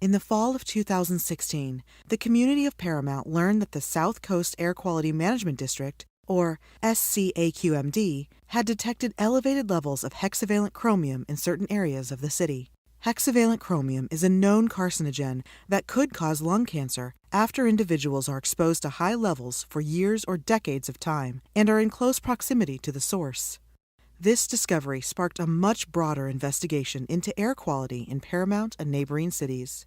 In the fall of 2016, the community of Paramount learned that the South Coast Air Quality Management District, or SCAQMD, had detected elevated levels of hexavalent chromium in certain areas of the city. Hexavalent chromium is a known carcinogen that could cause lung cancer after individuals are exposed to high levels for years or decades of time and are in close proximity to the source. This discovery sparked a much broader investigation into air quality in Paramount and neighboring cities.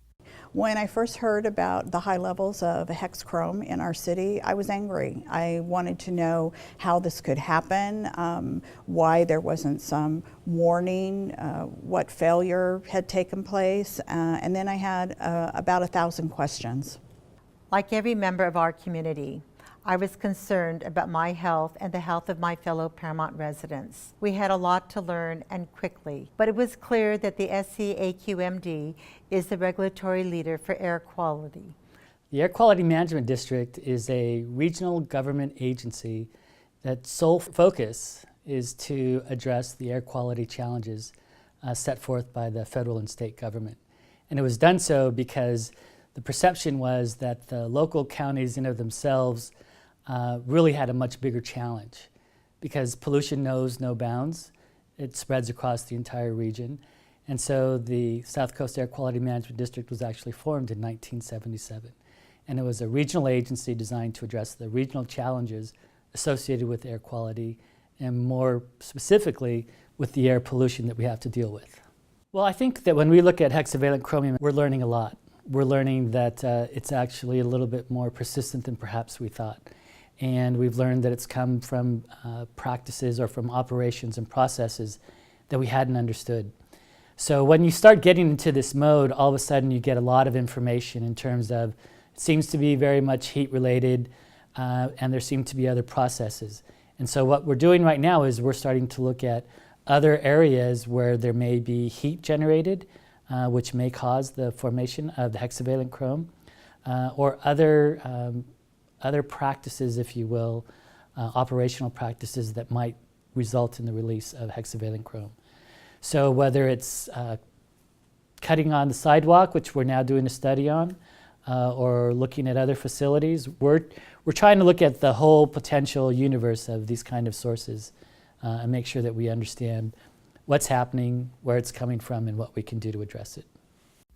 When I first heard about the high levels of hexchrome in our city, I was angry. I wanted to know how this could happen, why there wasn't some warning, what failure had taken place, and then I had about 1,000 questions. Like every member of our community, I was concerned about my health and the health of my fellow Paramount residents. We had a lot to learn and quickly, but it was clear that the SCAQMD is the regulatory leader for air quality. The Air Quality Management District is a regional government agency that's sole focus is to address the air quality challenges set forth by the federal and state government. And it was done so because the perception was that the local counties in of themselves really had a much bigger challenge because pollution knows no bounds. It spreads across the entire region. And so the South Coast Air Quality Management District was actually formed in 1977. And it was a regional agency designed to address the regional challenges associated with air quality and more specifically with the air pollution that we have to deal with. Well, I think that when we look at hexavalent chromium, we're learning a lot. We're learning that it's actually a little bit more persistent than perhaps we thought. And we've learned that it's come from practices or from operations and processes that we hadn't understood. So when you start getting into this mode, all of a sudden you get a lot of information in terms of it seems to be very much heat related and there seem to be other processes. And so what we're doing right now is we're starting to look at other areas where there may be heat generated which may cause the formation of the hexavalent chrome, or other practices, if you will, operational practices that might result in the release of hexavalent chrome. So whether it's cutting on the sidewalk, which we're now doing a study on, or looking at other facilities, we're trying to look at the whole potential universe of these kind of sources and make sure that we understand what's happening, where it's coming from, and what we can do to address it.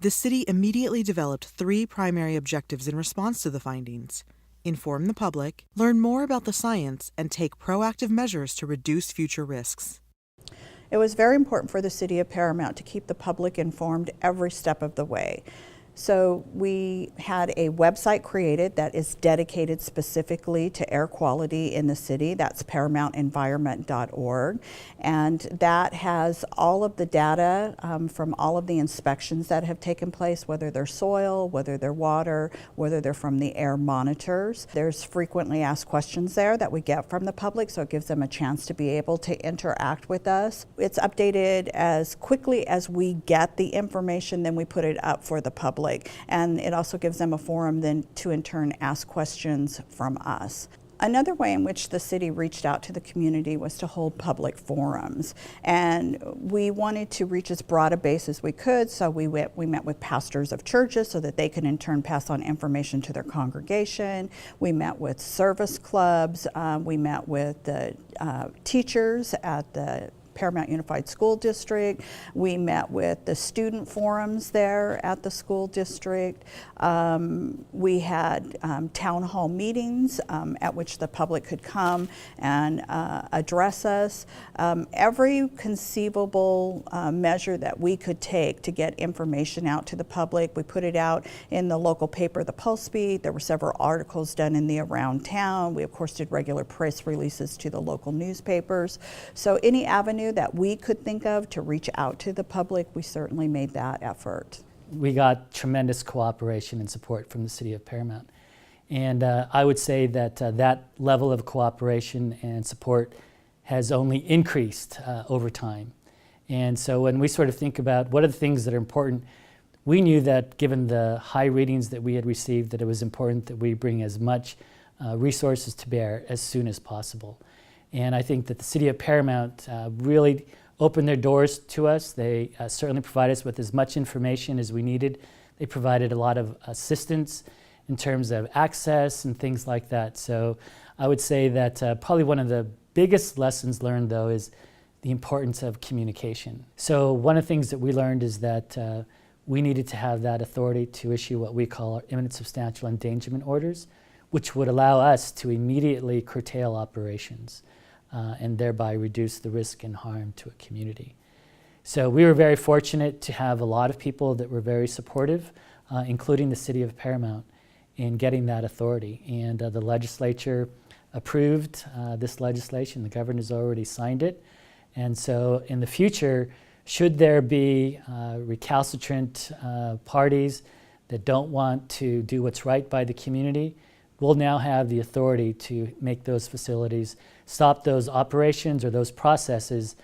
The city immediately developed 3 primary objectives in response to the findings: inform the public, learn more about the science, and take proactive measures to reduce future risks. It was very important for the city of Paramount to keep the public informed every step of the way. So we had a website created that is dedicated specifically to air quality in the city. That's ParamountEnvironment.org. And that has all of the data from all of the inspections that have taken place, whether they're soil, whether they're water, whether they're from the air monitors. There's frequently asked questions there that we get from the public, so it gives them a chance to be able to interact with us. It's updated as quickly as we get the information, then we put it up for the public. And it also gives them a forum then to in turn ask questions from us. Another way in which the city reached out to the community was to hold public forums. And we wanted to reach as broad a base as we could, so we met with pastors of churches so that they could in turn pass on information to their congregation. We met with service clubs. We met with the teachers at the Paramount Unified School District. We met with the student forums there at the school district. We had town hall meetings at which the public could come and address us. Every conceivable measure that we could take to get information out to the public, we put it out in the local paper, the Pulse Beat. There were several articles done in the Around Town. We of course did regular press releases to the local newspapers. So any avenue that we could think of to reach out to the public, we certainly made that effort. We got tremendous cooperation and support from the city of Paramount. And I would say that that level of cooperation and support has only increased over time. And so when we sort of think about what are the things that are important, we knew that given the high readings that we had received, that it was important that we bring as much resources to bear as soon as possible. And I think that the city of Paramount really opened their doors to us. They certainly provided us with as much information as we needed They provided a lot of assistance in terms of access and things like that. So I would say that probably one of the biggest lessons learned, though, is the importance of communication. So one of the things that we learned is that we needed to have that authority to issue what we call our imminent substantial endangerment orders, which would allow us to immediately curtail operations and thereby reduce the risk and harm to a community. So we were very fortunate to have a lot of people that were very supportive, including the City of Paramount, in getting that authority. And the legislature approved this legislation. The governor's already signed it. And so in the future, should there be recalcitrant parties that don't want to do what's right by the community, we'll now have the authority to make those facilities stop those operations or those processes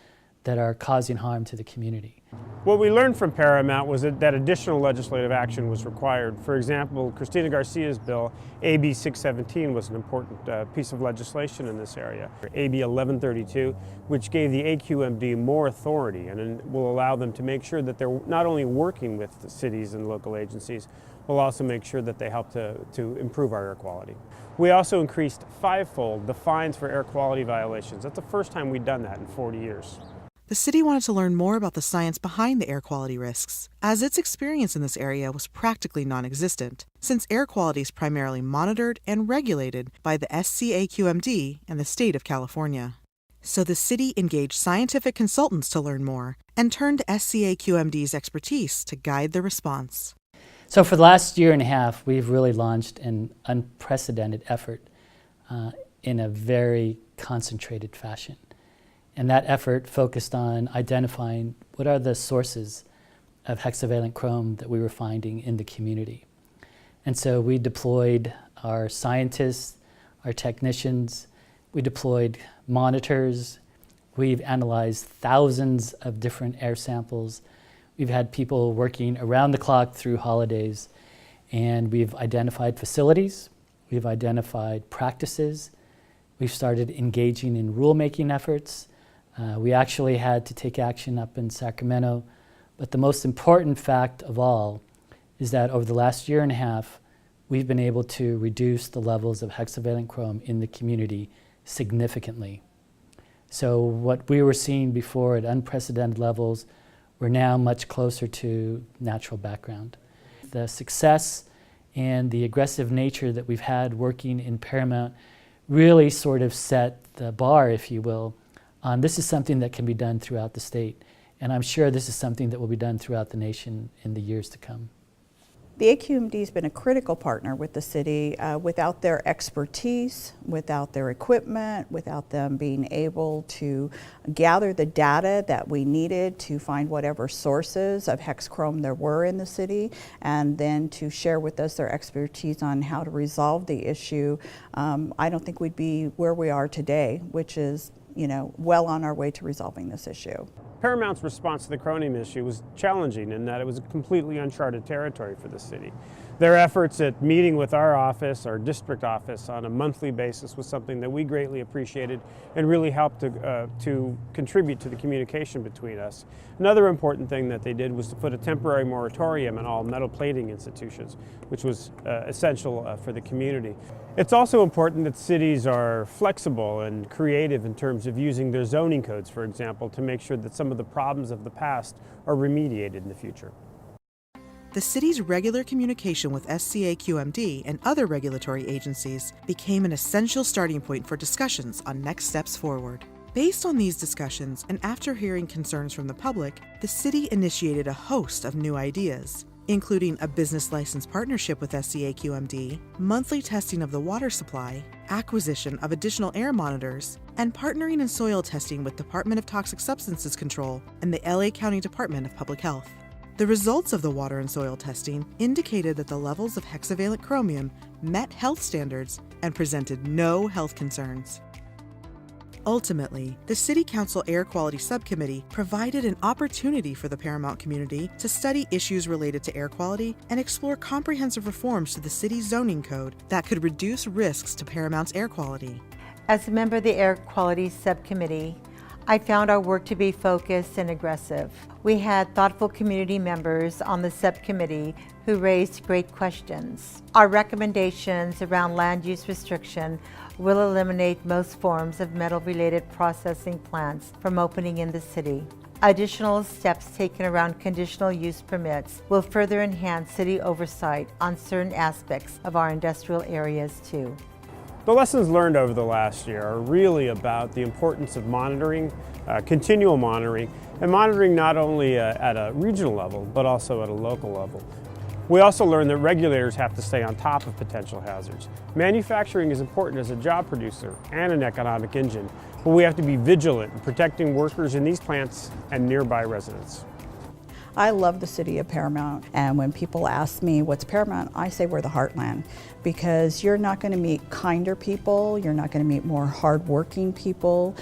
that are causing harm to the community. What we learned from Paramount was that additional legislative action was required. For example, Cristina Garcia's bill, AB 617, was an important piece of legislation in this area. AB 1132, which gave the AQMD more authority and will allow them to make sure that they're not only working with the cities and local agencies, will also make sure that they help to improve our air quality. We also increased fivefold the fines for air quality violations. That's the first time we'd done that in 40 years. The city wanted to learn more about the science behind the air quality risks, as its experience in this area was practically non-existent, since air quality is primarily monitored and regulated by the SCAQMD and the state of California. So the city engaged scientific consultants to learn more and turned to SCAQMD's expertise to guide the response. So for the last year and a half, we've really launched an unprecedented effort in a very concentrated fashion. And that effort focused on identifying what are the sources of hexavalent chrome that we were finding in the community. And so we deployed our scientists, our technicians, we deployed monitors, we've analyzed thousands of different air samples. We've had people working around the clock through holidays, and we've identified facilities, we've identified practices, we've started engaging in rulemaking efforts. We actually had to take action up in Sacramento, but the most important fact of all is that over the last year and a half, we've been able to reduce the levels of hexavalent chrome in the community significantly. So what we were seeing before at unprecedented levels, we're now much closer to natural background. The success and the aggressive nature that we've had working in Paramount really sort of set the bar, if you will. This is something that can be done throughout the state, and I'm sure this is something that will be done throughout the nation in the years to come. The AQMD has been a critical partner with the city. Without their expertise, without their equipment, without them being able to gather the data that we needed to find whatever sources of hex chrome there were in the city, and then to share with us their expertise on how to resolve the issue, I don't think we'd be where we are today, which is well on our way to resolving this issue. Paramount's response to the chromium issue was challenging in that it was a completely uncharted territory for the city. Their efforts at meeting with our office, our district office, on a monthly basis was something that we greatly appreciated and really helped to contribute to the communication between us. Another important thing that they did was to put a temporary moratorium on all metal plating institutions, which was essential for the community. It's also important that cities are flexible and creative in terms of using their zoning codes, for example, to make sure that some of the problems of the past are remediated in the future. The city's regular communication with SCAQMD and other regulatory agencies became an essential starting point for discussions on next steps forward. Based on these discussions, and after hearing concerns from the public, the city initiated a host of new ideas, including a business license partnership with SCAQMD, monthly testing of the water supply, acquisition of additional air monitors, and partnering in soil testing with Department of Toxic Substances Control and the LA County Department of Public Health. The results of the water and soil testing indicated that the levels of hexavalent chromium met health standards and presented no health concerns. Ultimately, the City Council Air Quality Subcommittee provided an opportunity for the Paramount community to study issues related to air quality and explore comprehensive reforms to the city's zoning code that could reduce risks to Paramount's air quality. As a member of the Air Quality Subcommittee, I found our work to be focused and aggressive. We had thoughtful community members on the subcommittee who raised great questions. Our recommendations around land use restriction will eliminate most forms of metal-related processing plants from opening in the city. Additional steps taken around conditional use permits will further enhance city oversight on certain aspects of our industrial areas too. The lessons learned over the last year are really about the importance of monitoring, continual monitoring, and monitoring not only at a regional level, but also at a local level. We also learned that regulators have to stay on top of potential hazards. Manufacturing is important as a job producer and an economic engine, but we have to be vigilant in protecting workers in these plants and nearby residents. I love the city of Paramount, and when people ask me what's Paramount, I say we're the heartland, because you're not going to meet kinder people, you're not going to meet more hardworking people,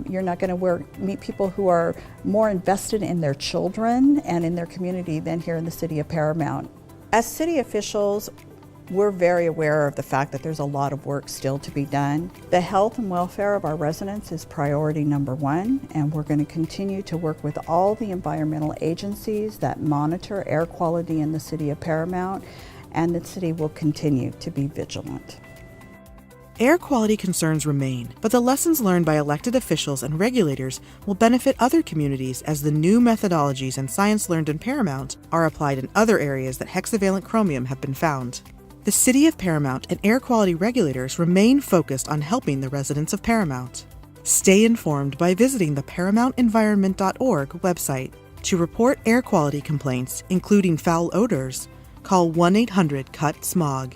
you're not going to meet people who are more invested in their children and in their community than here in the city of Paramount. As city officials, we're very aware of the fact that there's a lot of work still to be done. The health and welfare of our residents is priority number one, and we're going to continue to work with all the environmental agencies that monitor air quality in the city of Paramount, and the city will continue to be vigilant. Air quality concerns remain, but the lessons learned by elected officials and regulators will benefit other communities as the new methodologies and science learned in Paramount are applied in other areas that hexavalent chromium have been found. The City of Paramount and air quality regulators remain focused on helping the residents of Paramount. Stay informed by visiting the ParamountEnvironment.org website. To report air quality complaints, including foul odors, call 1-800-CUT-SMOG.